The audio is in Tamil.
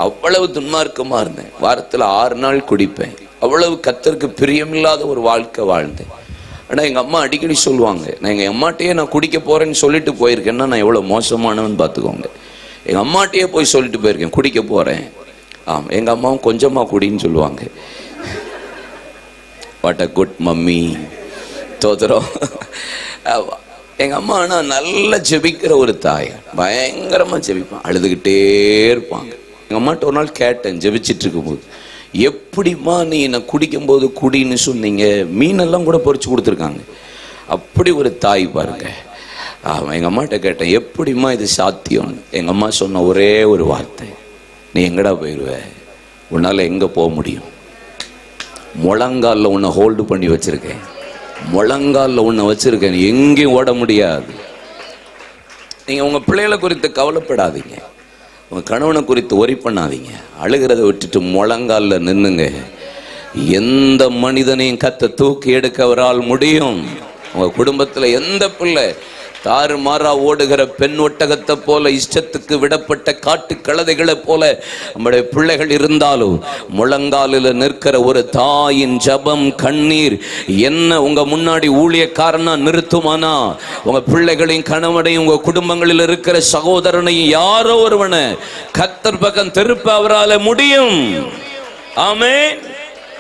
அவ்வளவு துன்மார்க்கமா இருந்தேன். வாரத்துல 6 நாள் குடிப்பேன். அவ்வளவு கர்த்தருக்கு பிரியமில்லாத ஒரு வாழ்க்கை வாழ்ந்தேன். ஆனா எங்க அம்மா அடிக்கடி சொல்லுவாங்க, நான் எங்க அம்மாட்டையே நான் குடிக்க போறேன்னு சொல்லிட்டு போயிருக்கேன்னா நான் எவ்வளவு மோசமானவன் பார்த்துக்கோங்க. எங்க அம்மாட்டையே போய் சொல்லிட்டு போயிருக்கேன் குடிக்க போறேன். ஆமா, எங்க அம்மாவும் கொஞ்சமா குடின்னு சொல்லுவாங்க. What a good mummy. தோதுறோம். எங்க அம்மா ஆனா நல்லா ஜெபிக்கிற ஒரு தாய், பயங்கரமா ஜெபிப்பான், அழுதுகிட்டே இருப்பாங்க. எங்க அம்மாட்ட ஒரு நாள் கேட்டேன் ஜெபிச்சிட்டு இருக்கும்போது, எப்படிம்மா நீ என்னை குடிக்கும் போது குடின்னு சொன்னீங்க, மீனெல்லாம் கூட பொறிச்சு கொடுத்துருக்காங்க. அப்படி ஒரு தாய் பாருங்க. எங்க அம்மாட்ட கேட்டேன் எப்படிம்மா இது சாத்தியம். எங்க அம்மா சொன்ன ஒரே ஒரு வார்த்தை, நீ எங்கடா போயிடுவ, உன்னால எங்க போக முடியும், முழங்காலில் உன்னை ஹோல்டு பண்ணி வச்சிருக்கேன், முழங்காலில் உன்னை வச்சிருக்கேன், எங்கேயும் ஓட முடியாது. நீங்க உங்க பிள்ளைகளை குறித்து கவலைப்படாதீங்க, உங்க கணவனை குறித்து ஒரி பண்ணாதீங்க, அழுகிறத விட்டுட்டு முழங்காலில் நின்னுங்க. எந்த மனிதனையும் கத்த தூக்கி எடுக்க அவரால் முடியும். உங்க குடும்பத்துல எந்த பிள்ளை தாறுமாறா ஓடுகிற பெண் ஒட்டகத்தை போல, இஷ்டத்துக்கு விடப்பட்ட காட்டு கழுதைகளை போல நம்முடைய பிள்ளைகள் இருந்தாலும், முழங்காலில் நிற்கிற ஒரு தாயின் ஜபம் கண்ணீர் என்ன உங்க முன்னாடி ஊழியக்காரனா நிறுத்துமானா, உங்க பிள்ளைகளையும் கணவனையும் உங்க குடும்பங்களில் இருக்கிற சகோதரனையும் யாரோ ஒருவனை கர்த்தர் பக்கம் திருப்ப அவரால் முடியும். ஆமென்.